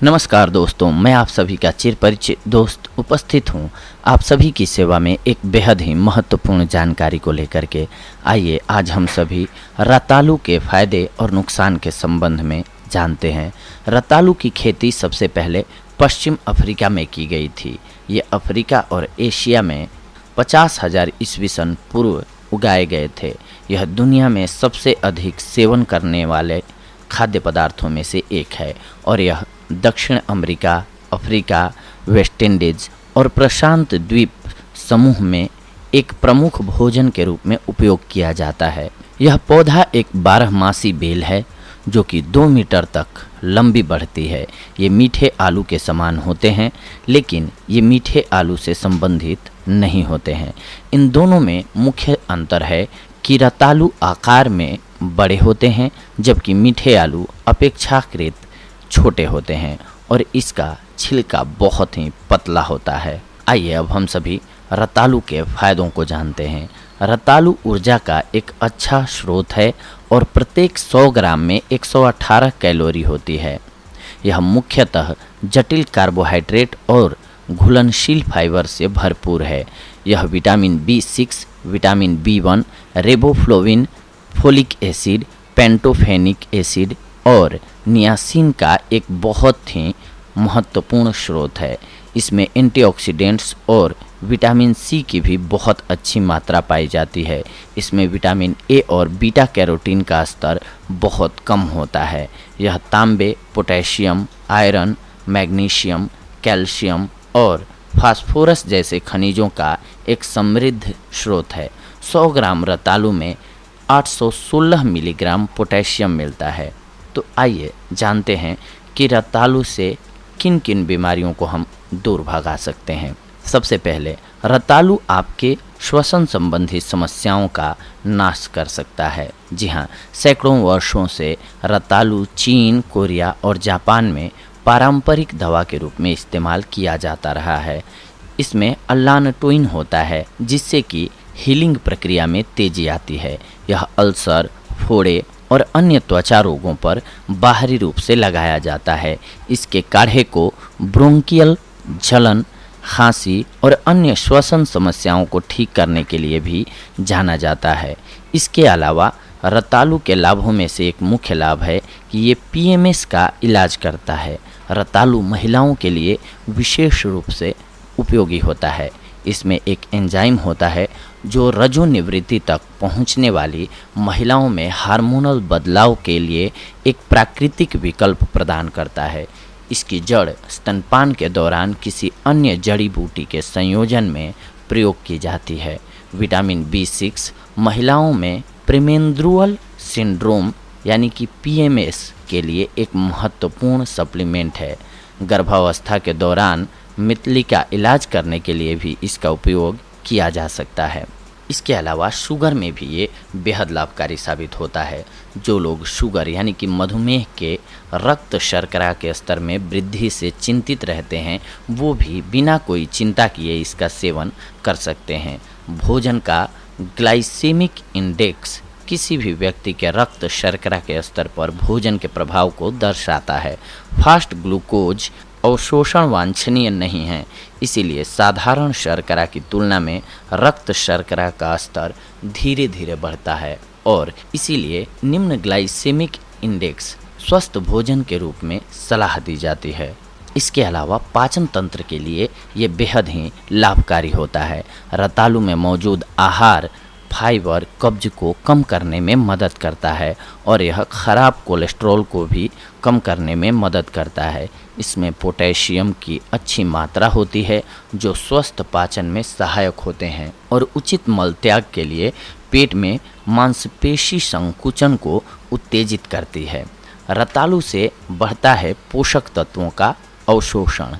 नमस्कार दोस्तों, मैं आप सभी का चिर परिचित दोस्त उपस्थित हूँ आप सभी की सेवा में एक बेहद ही महत्वपूर्ण जानकारी को लेकर के। आइए आज हम सभी रतालू के फायदे और नुकसान के संबंध में जानते हैं। रतालू की खेती सबसे पहले पश्चिम अफ्रीका में की गई थी। ये अफ्रीका और एशिया में 50,000 ईस्वी सन पूर्व उगाए गए थे। यह दुनिया में सबसे अधिक सेवन करने वाले खाद्य पदार्थों में से एक है और यह दक्षिण अमेरिका, अफ्रीका, वेस्ट इंडीज और प्रशांत द्वीप समूह में एक प्रमुख भोजन के रूप में उपयोग किया जाता है। यह पौधा एक 12 मासी बेल है जो कि 2 मीटर तक लंबी बढ़ती है। ये मीठे आलू के समान होते हैं, लेकिन ये मीठे आलू से संबंधित नहीं होते हैं। इन दोनों में मुख्य अंतर है कि रतालू आकार में बड़े होते हैं जबकि मीठे आलू अपेक्षाकृत छोटे होते हैं और इसका छिलका बहुत ही पतला होता है। आइए अब हम सभी रतालू के फायदों को जानते हैं। रतालू ऊर्जा का एक अच्छा स्रोत है और प्रत्येक 100 ग्राम में 118 कैलोरी होती है। यह मुख्यतः जटिल कार्बोहाइड्रेट और घुलनशील फाइबर से भरपूर है। यह vitamin B6, vitamin B1, riboflavin, folic acid, pantothenic acid और नियासिन का एक बहुत ही महत्वपूर्ण स्रोत है। इसमें एंटीऑक्सीडेंट्स और विटामिन सी की भी बहुत अच्छी मात्रा पाई जाती है। इसमें विटामिन ए और बीटा कैरोटीन का स्तर बहुत कम होता है। यह तांबे, पोटेशियम, आयरन, मैग्नीशियम, कैल्शियम और फास्फोरस जैसे खनिजों का एक समृद्ध स्रोत है। 100 ग्राम रतालू में 816 मिलीग्राम पोटेशियम मिलता है। तो आइए जानते हैं कि रतालू से किन किन बीमारियों को हम दूर भगा सकते हैं। सबसे पहले रतालू आपके श्वसन संबंधी समस्याओं का नाश कर सकता है। जी हाँ, सैकड़ों वर्षों से रतालू चीन, कोरिया और जापान में पारंपरिक दवा के रूप में इस्तेमाल किया जाता रहा है। इसमें अल्लानटोइन होता है जिससे कि हीलिंग प्रक्रिया में तेजी आती है। यह अल्सर, फोड़े और अन्य त्वचा रोगों पर बाहरी रूप से लगाया जाता है। इसके काढ़े को ब्रोंकियल जलन, खांसी और अन्य श्वसन समस्याओं को ठीक करने के लिए भी जाना जाता है। इसके अलावा रतालू के लाभों में से एक मुख्य लाभ है कि ये PMS का इलाज करता है। रतालू महिलाओं के लिए विशेष रूप से उपयोगी होता है। इसमें एक एंजाइम होता है जो रजोनिवृत्ति तक पहुंचने वाली महिलाओं में हार्मोनल बदलाव के लिए एक प्राकृतिक विकल्प प्रदान करता है। इसकी जड़ स्तनपान के दौरान किसी अन्य जड़ी बूटी के संयोजन में प्रयोग की जाती है। विटामिन B6 महिलाओं में प्रीमेंस्ट्रुअल सिंड्रोम यानी कि PMS के लिए एक महत्वपूर्ण सप्लीमेंट है। गर्भावस्था के दौरान मितली का इलाज करने के लिए भी इसका उपयोग किया जा सकता है। इसके अलावा शुगर में भी ये बेहद लाभकारी साबित होता है। जो लोग शुगर यानी कि मधुमेह के रक्त शर्करा के स्तर में वृद्धि से चिंतित रहते हैं वो भी बिना कोई चिंता किए इसका सेवन कर सकते हैं। भोजन का ग्लाइसेमिक इंडेक्स किसी भी व्यक्ति के रक्त शर्करा के स्तर पर भोजन के प्रभाव को दर्शाता है। फास्ट ग्लूकोज अवशोषण वांछनीय नहीं है, इसीलिए साधारण शर्करा की तुलना में रक्त शर्करा का स्तर धीरे धीरे बढ़ता है और इसीलिए निम्न ग्लाइसेमिक इंडेक्स स्वस्थ भोजन के रूप में सलाह दी जाती है। इसके अलावा पाचन तंत्र के लिए ये बेहद ही लाभकारी होता है। रतालू में मौजूद आहार फाइबर कब्ज को कम करने में मदद करता है और यह खराब कोलेस्ट्रॉल को भी कम करने में मदद करता है। इसमें पोटेशियम की अच्छी मात्रा होती है जो स्वस्थ पाचन में सहायक होते हैं और उचित मल त्याग के लिए पेट में मांसपेशी संकुचन को उत्तेजित करती है। रतालू से बढ़ता है पोषक तत्वों का अवशोषण।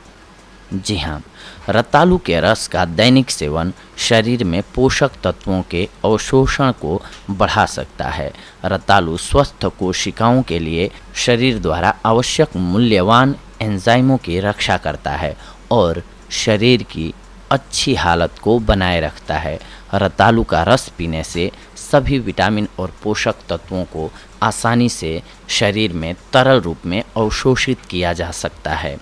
जी हाँ, रतालू के रस का दैनिक सेवन शरीर में पोषक तत्वों के अवशोषण को बढ़ा सकता है। रतालू स्वस्थ कोशिकाओं के लिए शरीर द्वारा आवश्यक मूल्यवान एंजाइमों की रक्षा करता है और शरीर की अच्छी हालत को बनाए रखता है। रतालू का रस पीने से सभी विटामिन और पोषक तत्वों को आसानी से शरीर में तरल रूप में अवशोषित किया जा सकता है।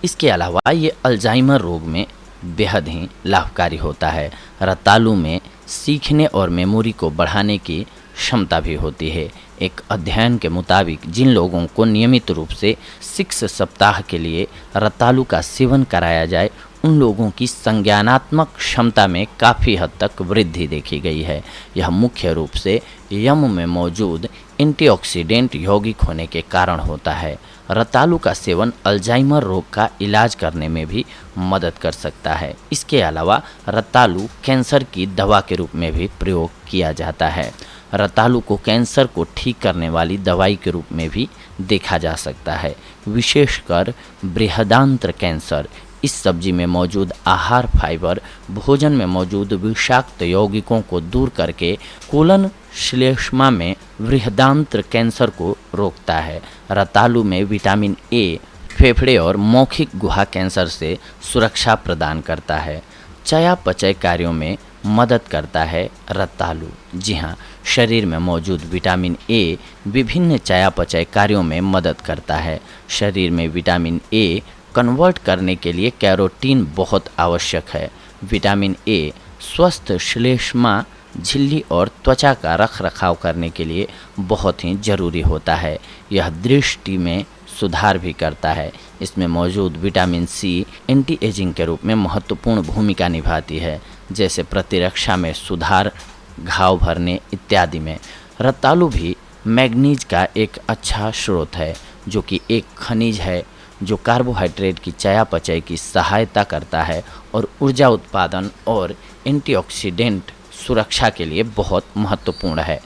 इसके अलावा ये अल्जाइमर रोग में बेहद ही लाभकारी होता है। रतालू में सीखने और मेमोरी को बढ़ाने की क्षमता भी होती है। एक अध्ययन के मुताबिक जिन लोगों को नियमित रूप से 6 सप्ताह के लिए रतालू का सेवन कराया जाए, उन लोगों की संज्ञानात्मक क्षमता में काफ़ी हद तक वृद्धि देखी गई है। यह मुख्य रूप से यम में मौजूद एंटीऑक्सीडेंट यौगिक होने के कारण होता है। रतालू का सेवन अल्जाइमर रोग का इलाज करने में भी मदद कर सकता है। इसके अलावा रतालू कैंसर की दवा के रूप में भी प्रयोग किया जाता है। रतालू को कैंसर को ठीक करने वाली दवाई के रूप में भी देखा जा सकता है, विशेषकर बृहदांत्र कैंसर। इस सब्जी में मौजूद आहार फाइबर भोजन में मौजूद विषाक्त यौगिकों को दूर करके कोलन श्लेष्मा में बृहदांत्र कैंसर को रोकता है। रतालू में विटामिन ए फेफड़े और मौखिक गुहा कैंसर से सुरक्षा प्रदान करता है। चयापचय कार्यों में मदद करता है रतालू। जी हाँ, शरीर में मौजूद विटामिन ए विभिन्न चयापचय कार्यों में मदद करता है। शरीर में विटामिन ए कन्वर्ट करने के लिए कैरोटीन बहुत आवश्यक है। विटामिन ए स्वस्थ श्लेष्मा झिल्ली और त्वचा का रख रखाव करने के लिए बहुत ही ज़रूरी होता है। यह दृष्टि में सुधार भी करता है। इसमें मौजूद विटामिन सी एंटी एजिंग के रूप में महत्वपूर्ण भूमिका निभाती है, जैसे प्रतिरक्षा में सुधार, घाव भरने इत्यादि में। रतालू भी मैग्नीज का एक अच्छा स्रोत है, जो कि एक खनिज है जो कार्बोहाइड्रेट की चयापचय की सहायता करता है और ऊर्जा उत्पादन और एंटीऑक्सीडेंट सुरक्षा के लिए बहुत महत्वपूर्ण है।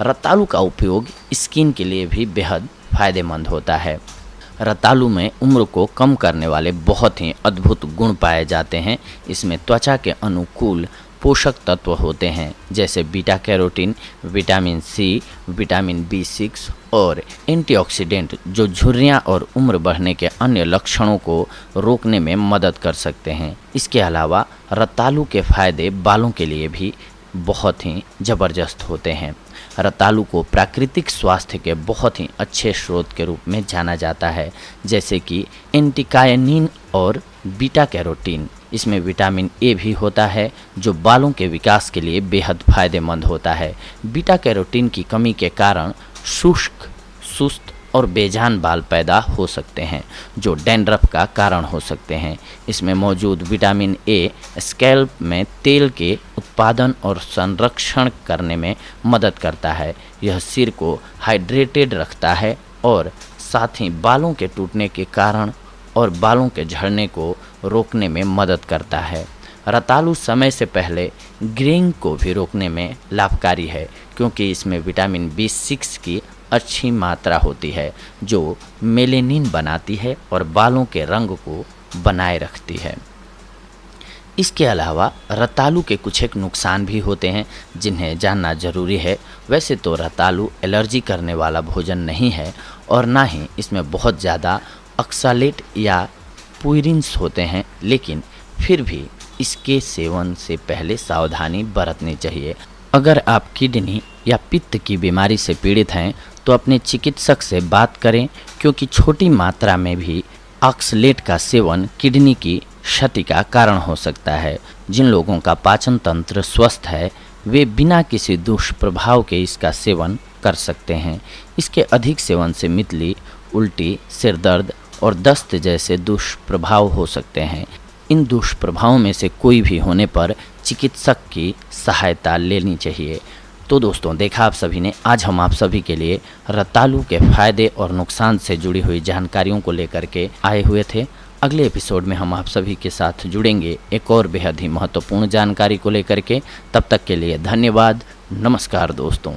रतालू का उपयोग स्किन के लिए भी बेहद फायदेमंद होता है। रतालू में उम्र को कम करने वाले बहुत ही अद्भुत गुण पाए जाते हैं। इसमें त्वचा के अनुकूल पोषक तत्व होते हैं, जैसे beta carotene, vitamin C, vitamin B6 और एंटीऑक्सीडेंट, जो झुर्रियाँ और उम्र बढ़ने के अन्य लक्षणों को रोकने में मदद कर सकते हैं। इसके अलावा रतालू के फायदे बालों के लिए भी बहुत ही ज़बरदस्त होते हैं। रतालू को प्राकृतिक स्वास्थ्य के बहुत ही अच्छे स्रोत के रूप में जाना जाता है, जैसे कि एंटीकायनिन और बीटा कैरोटीन। इसमें विटामिन ए भी होता है, जो बालों के विकास के लिए बेहद फायदेमंद होता है। बीटा कैरोटीन की कमी के कारण शुष्क, सुस्त और बेजान बाल पैदा हो सकते हैं, जो डैंड्रफ का कारण हो सकते हैं। इसमें मौजूद विटामिन ए स्कैल्प में तेल के उत्पादन और संरक्षण करने में मदद करता है। यह सिर को हाइड्रेटेड रखता है और साथ ही बालों के टूटने के कारण और बालों के झड़ने को रोकने में मदद करता है। रतालू समय से पहले ग्रेइंग को भी रोकने में लाभकारी है, क्योंकि इसमें विटामिन B6 की अच्छी मात्रा होती है, जो मेलेनिन बनाती है और बालों के रंग को बनाए रखती है। इसके अलावा रतालू के कुछ एक नुकसान भी होते हैं, जिन्हें जानना जरूरी है। वैसे तो रतालू एलर्जी करने वाला भोजन नहीं है और ना ही इसमें बहुत ज़्यादा ऑक्सालेट या पुरिन्स होते हैं, लेकिन फिर भी इसके सेवन से पहले सावधानी बरतनी चाहिए। अगर आप किडनी या पित्त की बीमारी से पीड़ित हैं तो अपने चिकित्सक से बात करें, क्योंकि छोटी मात्रा में भी ऑक्सलेट का सेवन किडनी की क्षति का कारण हो सकता है। जिन लोगों का पाचन तंत्र स्वस्थ है, वे बिना किसी दुष्प्रभाव के इसका सेवन कर सकते हैं। इसके अधिक सेवन से मितली, उल्टी, सिर दर्द और दस्त जैसे दुष्प्रभाव हो सकते हैं। इन दुष्प्रभावों में से कोई भी होने पर चिकित्सक की सहायता लेनी चाहिए। तो दोस्तों, देखा आप सभी ने, आज हम आप सभी के लिए रतालू के फायदे और नुकसान से जुड़ी हुई जानकारियों को लेकर के आए हुए थे। अगले एपिसोड में हम आप सभी के साथ जुड़ेंगे एक और बेहद ही महत्वपूर्ण जानकारी को लेकर के। तब तक के लिए धन्यवाद। नमस्कार दोस्तों।